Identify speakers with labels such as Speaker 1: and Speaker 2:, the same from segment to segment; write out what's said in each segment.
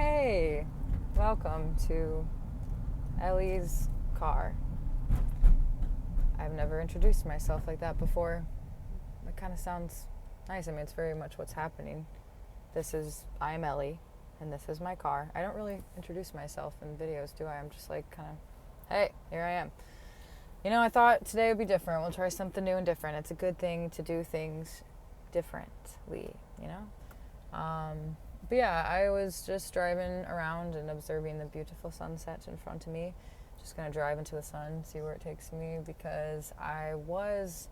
Speaker 1: Hey, welcome to Ellie's car. I've never introduced myself like that before. It kind of sounds nice. I mean, it's very much what's happening. I'm Ellie, and this is my car. I don't really introduce myself in videos, do I? I'm just like kind of, hey, here I am. You know, I thought today would be different. We'll try something new and different. It's a good thing to do things differently, you know? But yeah, I was just driving around and observing the beautiful sunset in front of me. Just gonna drive into the sun, see where it takes me, because I was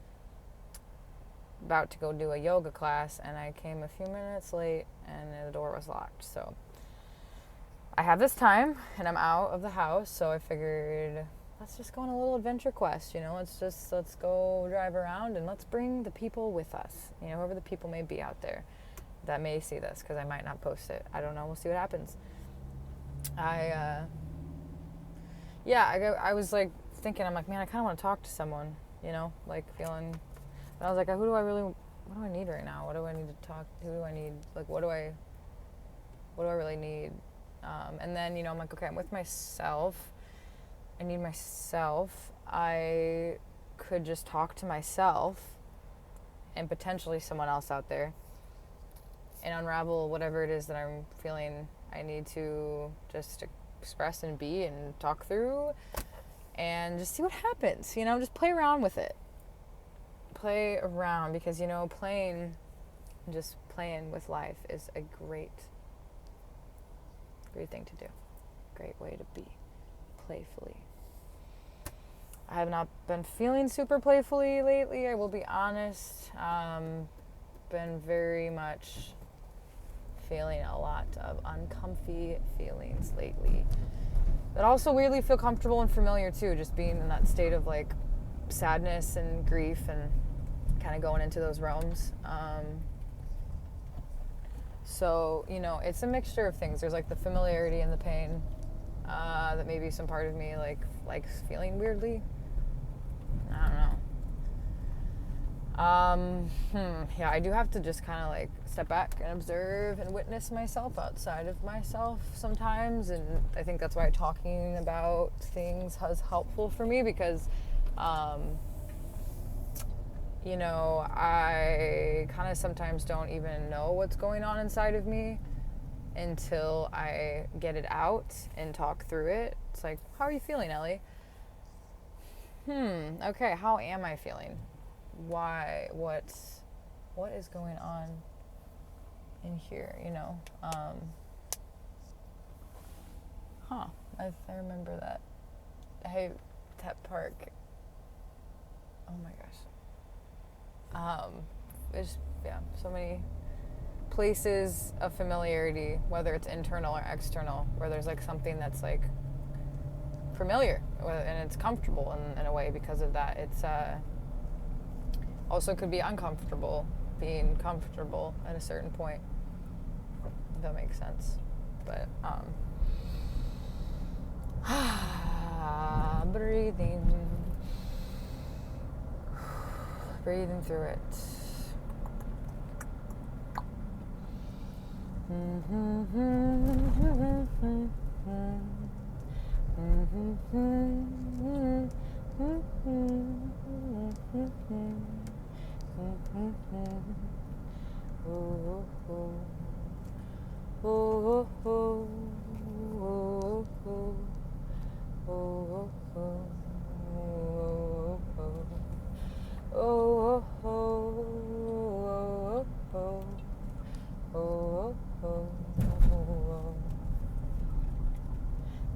Speaker 1: about to go do a yoga class and I came a few minutes late and the door was locked. So I have this time and I'm out of the house, so I figured let's just go on a little adventure quest, you know, let's go drive around and let's bring the people with us, you know, whoever the people may be out there that may see this, because I might not post it. I don't know. We'll see what happens. I was like thinking, I'm like, man, I kind of want to talk to someone, you know, like feeling, but I was like, what do I need right now? What do I need to talk, who do I need? Like, what do I really need? And then, you know, I'm like, okay, I'm with myself. I need myself. I could just talk to myself and potentially someone else out there and unravel whatever it is that I'm feeling I need to just express and be and talk through and just see what happens, you know, just play around with it. Play around, because, you know, just playing with life is a great thing to do. Great way to be, playfully. I have not been feeling super playfully lately, I will be honest. Been very much feeling a lot of uncomfy feelings lately, but also weirdly feel comfortable and familiar too, just being in that state of like sadness and grief and kind of going into those realms. So, you know, it's a mixture of things. There's like the familiarity and the pain that maybe some part of me likes feeling weirdly. I don't know. Yeah, I do have to just kind of like step back and observe and witness myself outside of myself sometimes, and I think that's why talking about things is helpful for me, because you know, I kind of sometimes don't even know what's going on inside of me until I get it out and talk through it. It's like, how are you feeling, Ellie? Okay, how am I feeling? Why, what is going on in here, you know? I remember that. Hey, that park. Oh my gosh. There's, so many places of familiarity, whether it's internal or external, where there's like something that's like familiar and it's comfortable in a way because of that. It's, also could be uncomfortable being comfortable at a certain point, if that makes sense. But breathing through it.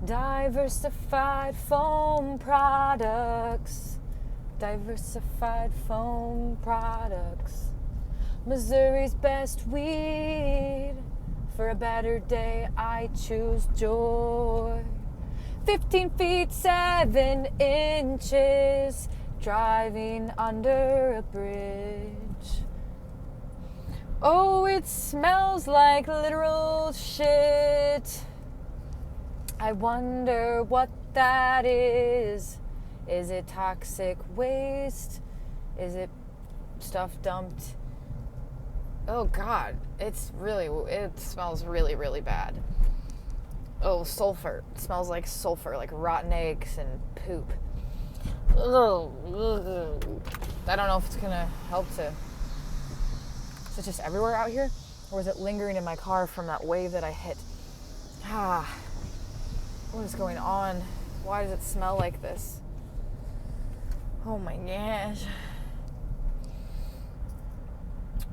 Speaker 1: Diversified foam products. Diversified foam products. Missouri's best weed. For a better day, I choose joy. 15 feet 7 inches. Driving under a bridge. Oh, it smells like literal shit. I wonder what that is. Is it toxic waste? Is it stuff dumped? Oh God, it smells really, really bad. Oh, sulfur. It smells like sulfur, like rotten eggs and poop. Ugh. I don't know if it's gonna help to... Is it just everywhere out here? Or is it lingering in my car from that wave that I hit? What is going on? Why does it smell like this? Oh my gosh.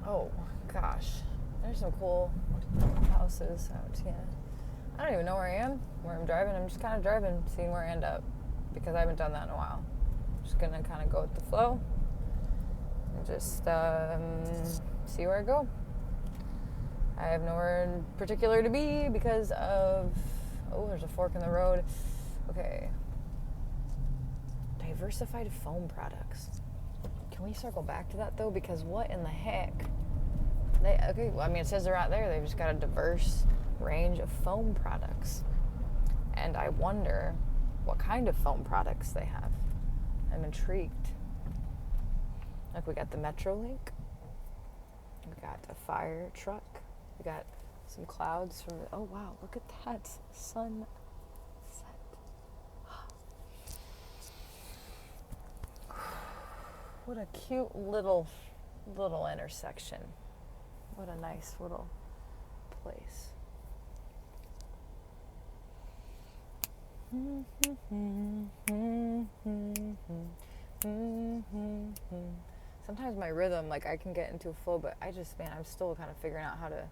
Speaker 1: Oh gosh. There's some cool houses out here. I don't even know where I am, where I'm driving. I'm just kind of driving, seeing where I end up, because I haven't done that in a while. I'm just gonna kind of go with the flow and just see where I go. I have nowhere in particular to be because of... Oh, there's a fork in the road. Okay. Diversified foam products. Can we circle back to that, though? Because what in the heck? Okay, well, I mean, it says they're out there. They've just got a diverse range of foam products. And I wonder what kind of foam products they have. I'm intrigued. Look, we got the Metrolink. We got a fire truck. We got some clouds from... Oh, wow, look at that sunset. What a cute little intersection. What a nice little place. Sometimes my rhythm, like I can get into a flow, but I'm still kind of figuring out how to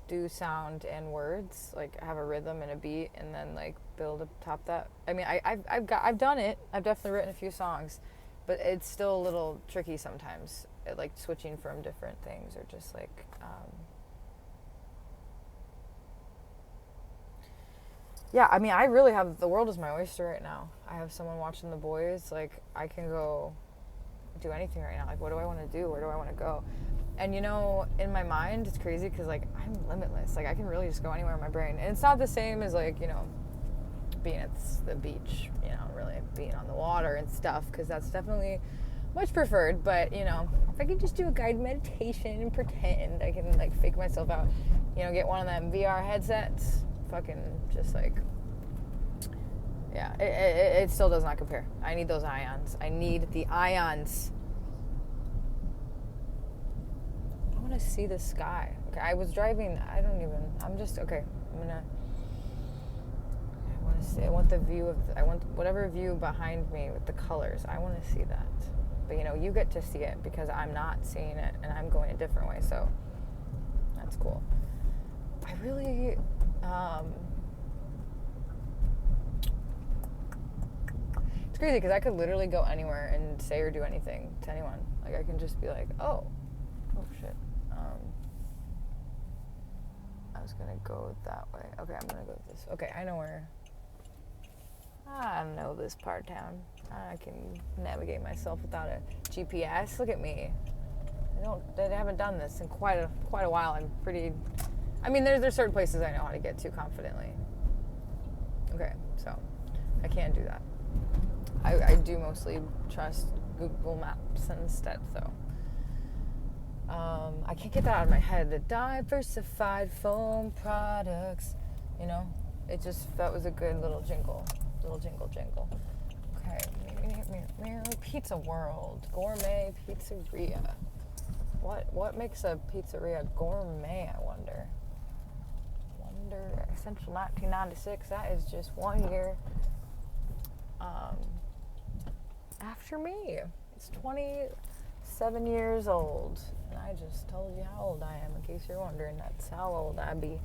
Speaker 1: do sound and words, like have a rhythm and a beat, and then like build atop that. I mean, I've done it. I've definitely written a few songs, but it's still a little tricky sometimes, like switching from different things, or just like yeah, I mean, I really have, the world is my oyster right now. I have someone watching the boys. Like, I can go do anything right now. Like, what do I want to do? Where do I want to go? And, you know, in my mind, it's crazy because, like, I'm limitless. Like, I can really just go anywhere in my brain. And it's not the same as, like, you know, being at the beach, you know, really being on the water and stuff, because that's definitely much preferred. But, you know, if I could just do a guided meditation and pretend, I can, like, fake myself out, you know, get one of them VR headsets, fucking just, like, yeah, it still does not compare. I need those ions. I need the ions. I want to see the sky. Okay, I was driving. Okay, I want the view I want whatever view behind me with the colors. I want to see that. But, you know, you get to see it because I'm not seeing it and I'm going a different way. So that's cool. I really, it's crazy because I could literally go anywhere and say or do anything to anyone. Like, I can just be like, oh shit. I was gonna go that way. Okay, I'm gonna go this. Okay, I know this part of town. I can navigate myself without a GPS. Look at me. I haven't done this in quite a while. There's certain places I know how to get to confidently. Okay, so I can't do that. I do mostly trust Google Maps instead, though. I can't get that out of my head. The diversified foam products, you know, that was a good little jingle. Okay, Pizza World, gourmet pizzeria. What makes a pizzeria gourmet, I wonder? Essential 1996, that is just 1 year after me. It's 27 years old. And I just told you how old I am, in case you're wondering. That's how old I be.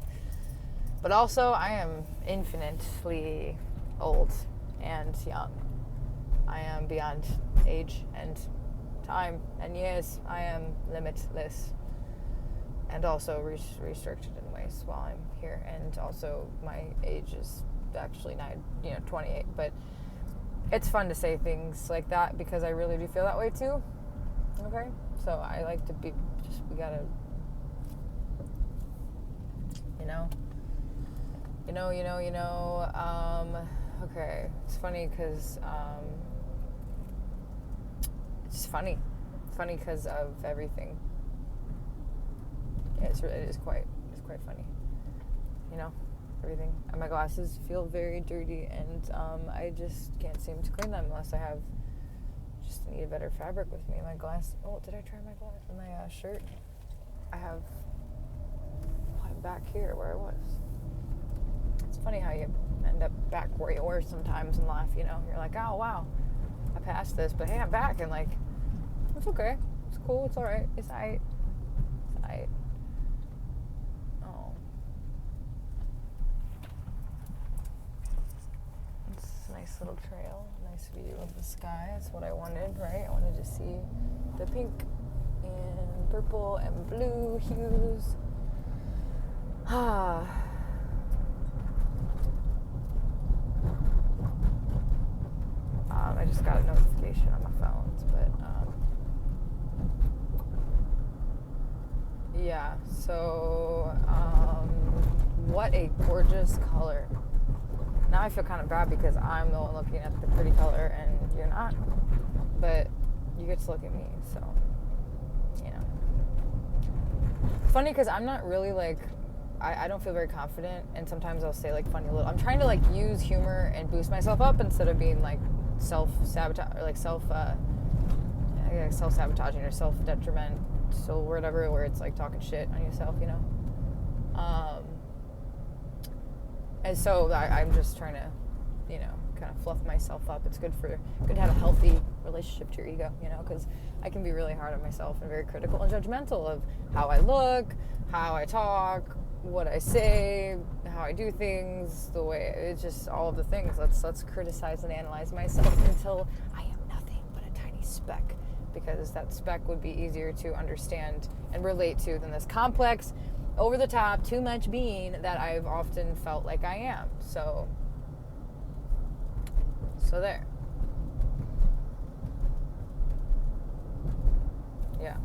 Speaker 1: But also, I am infinitely old and young. I am beyond age and time and years. I am limitless. And also restricted in ways while I'm here. And also, my age is actually 28. But it's fun to say things like that because I really do feel that way too. Okay? So I like to be, we gotta, okay. It's funny because, it's funny because of everything. Yeah, it is quite funny, you know? everything. And my glasses feel very dirty, and I just can't seem to clean them unless I just need a better fabric with me. My glass. Oh, did I try my shirt? I have back here where I was. It's funny how you end up back where you were sometimes in life. You're like, oh wow, I passed this, but hey, I'm back, and like, it's okay. It's cool. It's all right. It's aight. It's aight. Oh. It's a nice little trail. Nice view of the sky. That's what I wanted, right? I wanted to see the pink and purple and blue hues. I just got a notification on my phones, but yeah, so what a gorgeous color. Now I feel kind of bad because I'm the one looking at the pretty color and you're not, but you get to look at me, so funny because I'm not really like, I don't feel very confident, and sometimes I'll say like funny little, I'm trying to like use humor and boost myself up instead of being like self-sabotage or like self-sabotaging or self-detriment, so whatever, where it's like talking shit on yourself, and so I'm just trying to kind of fluff myself up. It's good to have a healthy relationship to your ego, because I can be really hard on myself and very critical and judgmental of how I look, how I talk, what I say, how I do things, the way it's just all of the things. Let's criticize and analyze myself until I am nothing but a tiny speck, because that speck would be easier to understand and relate to than this complex, over the top, too much being that I've often felt like I am. So there. Yeah.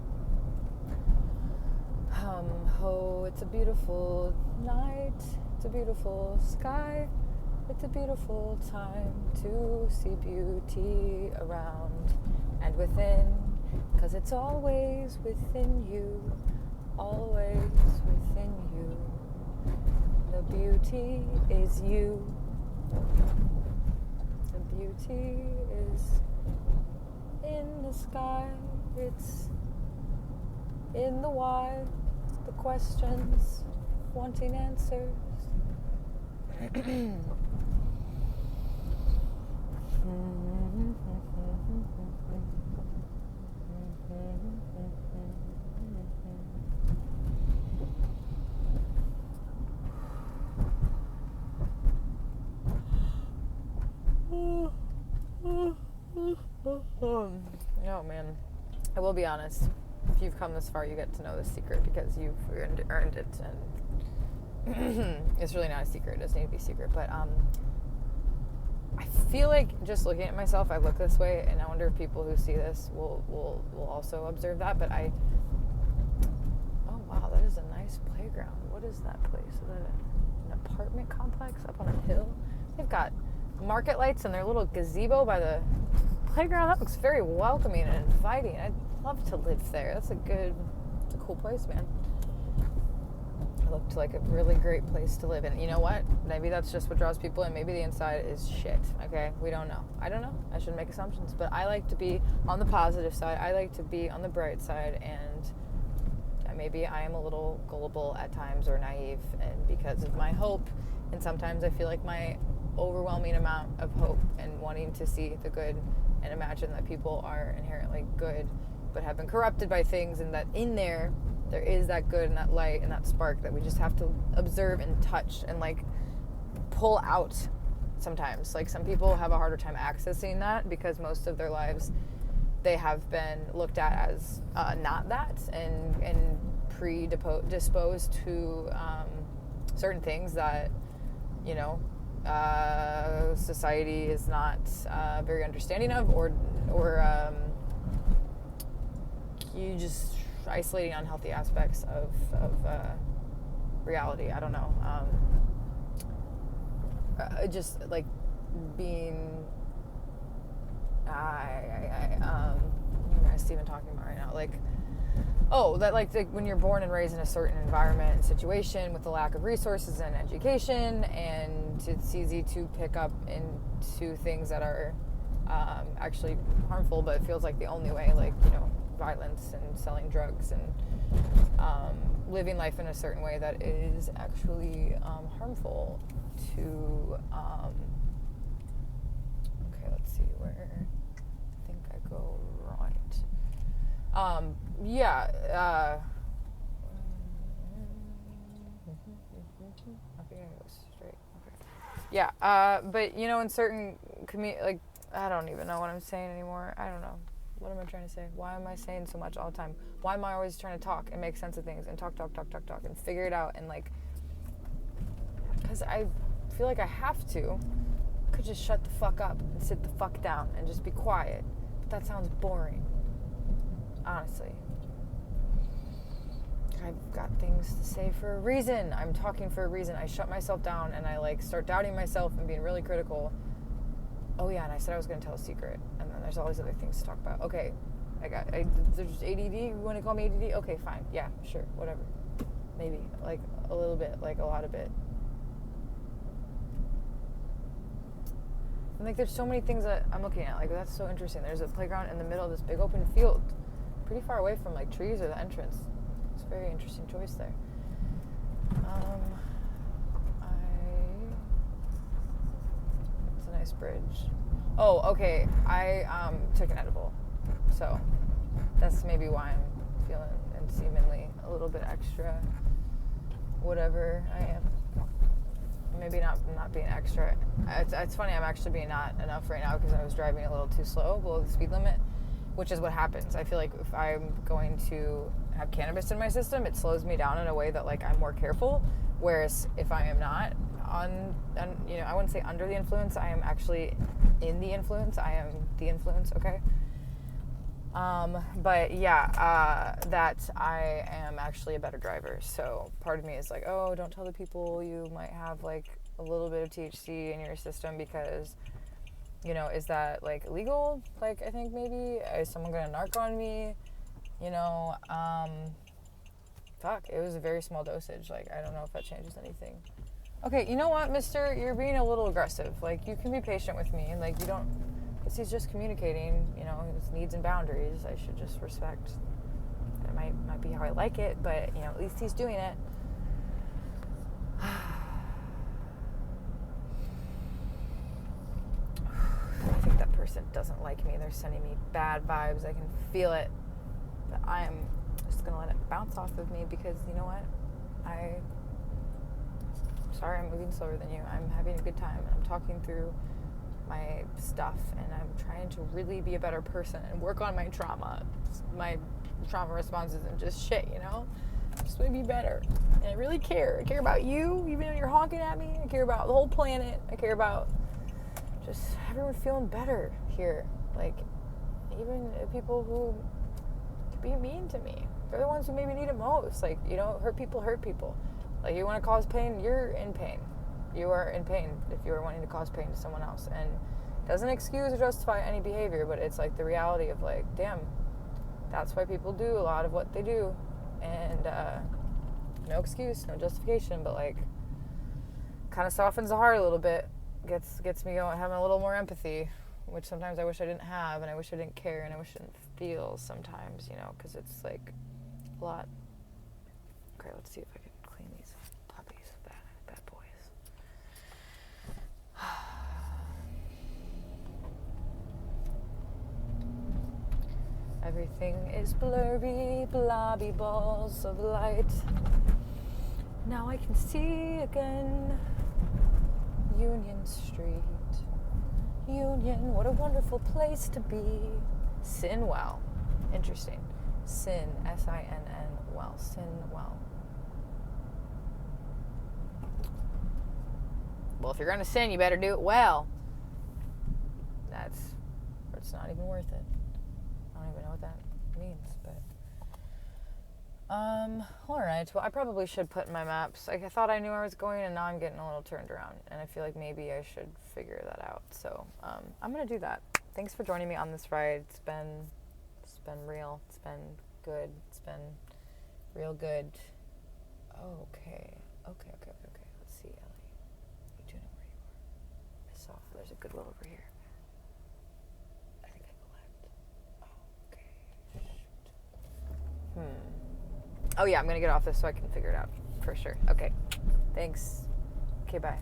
Speaker 1: Oh, it's a beautiful night. It's a beautiful sky. It's a beautiful time to see beauty around and within, 'cause it's always within you, always within you. The beauty is you. The beauty is in the sky. It's in the why, the questions, wanting answers. Oh man, I will be honest. If you've come this far, you get to know the secret because you've earned it, and it's really not a secret. It doesn't need to be a secret, but I feel like just looking at myself, I look this way, and I wonder if people who see this will also observe that. But oh wow, that is a nice playground. What is that place? Is that an apartment complex up on a hill? They've got market lights and their little gazebo by the playground. That looks very welcoming and inviting. I'd love to live there. It's a cool place, man. It looked like a really great place to live in. You know what? Maybe that's just what draws people in. Maybe the inside is shit. Okay? We don't know. I don't know. I shouldn't make assumptions. But I like to be on the positive side. I like to be on the bright side. And maybe I am a little gullible at times, or naive, and because of my hope. And sometimes I feel like my overwhelming amount of hope and wanting to see the good and imagine that people are inherently good but have been corrupted by things, and that in there is that good and that light and that spark that we just have to observe and touch and like pull out sometimes. Like some people have a harder time accessing that because most of their lives they have been looked at as not that, and predisposed to certain things that society is not very understanding of, or you just isolating unhealthy aspects of reality. I don't know. Just like being, what am I even talking about right now? Like Oh, that like when you're born and raised in a certain environment and situation with a lack of resources and education, and it's easy to pick up into things that are actually harmful, but it feels like the only way, like, you know, violence and selling drugs and living life in a certain way that is actually harmful to, okay, let's see where I think I go right. Yeah, I think I go straight. Okay. Yeah, but you know, in certain like, I don't even know what I'm saying anymore. I don't know. What am I trying to say? Why am I saying so much all the time? Why am I always trying to talk and make sense of things and talk and figure it out and like, because I feel like I have to. I could just shut the fuck up and sit the fuck down and just be quiet. But that sounds boring. Honestly. I've got things to say for a reason. I'm talking for a reason. I shut myself down and I like start doubting myself and being really critical. Oh yeah, and I said I was going to tell a secret, and then there's all these other things to talk about. Okay, there's ADD. You want to call me ADD? Okay, fine. Yeah, sure, whatever. Maybe like a little bit, like a lot of it. And like there's so many things that I'm looking at. Like that's so interesting. There's a playground in the middle of this big open field, pretty far away from like trees or the entrance. It's a very interesting choice there. It's a nice bridge. Oh, okay. I took an edible, so that's maybe why I'm feeling and seemingly a little bit extra. Whatever I am. Maybe not being extra. It's funny. I'm actually being not enough right now because I was driving a little too slow below the speed limit, which is what happens. I feel like if I'm going to have cannabis in my system, it slows me down in a way that like I'm more careful. Whereas if I am not on you know, I wouldn't say under the influence. I am actually in the influence. I am the influence. Okay. But yeah, that I am actually a better driver. So part of me is like, oh, don't tell the people you might have like a little bit of THC in your system because, you know, is that like illegal? Like, I think maybe is someone going to narc on me? You know, fuck, it was a very small dosage. Like, I don't know if that changes anything. Okay, you know what, mister? You're being a little aggressive. Like, you can be patient with me. Like, you don't, because he's just communicating, you know, his needs and boundaries. I should just respect. It might be how I like it, but, you know, at least he's doing it. I think that person doesn't like me. They're sending me bad vibes. I can feel it. But I'm just going to let it bounce off of me because, you know what? Sorry I'm moving slower than you. I'm having a good time. And I'm talking through my stuff. And I'm trying to really be a better person and work on my trauma. My trauma response isn't just shit, you know? I just want to be better. And I really care. I care about you, even though you're honking at me. I care about the whole planet. I care about just everyone feeling better here. Like, even people who be mean to me. They're the ones who maybe need it most. Like, you know, hurt people. Like, you want to cause pain, you're in pain. You are in pain if you are wanting to cause pain to someone else. And it doesn't excuse or justify any behavior, but it's like the reality of like, damn, that's why people do a lot of what they do. And no excuse, no justification, but like kind of softens the heart a little bit. Gets me going, having a little more empathy, which sometimes I wish I didn't have, and I wish I didn't care, and I wish I didn't feel sometimes, you know, because it's like a lot. Okay, let's see if I can clean these puppies, bad boys. Everything is blurry, blobby balls of light. Now I can see again. Union Street. Union, what a wonderful place to be. Sinwell. Interesting. Sin, S-I-N-N, well. Sinwell. Well, if you're going to sin, you better do it well. It's not even worth it. I don't even know what that means, but... alright. Well, I probably should put in my maps. Like, I thought I knew where I was going, and now I'm getting a little turned around. And I feel like maybe I should figure that out. So, I'm gonna do that. Thanks for joining me on this ride. It's been real. It's been Good. It's been real good. Okay. Let's see, Ellie. You do know where you are. I saw there's a good one over here. I think I go left. Oh, okay. Oh yeah, I'm gonna get off this so I can figure it out for sure. Okay. Thanks. Okay, bye.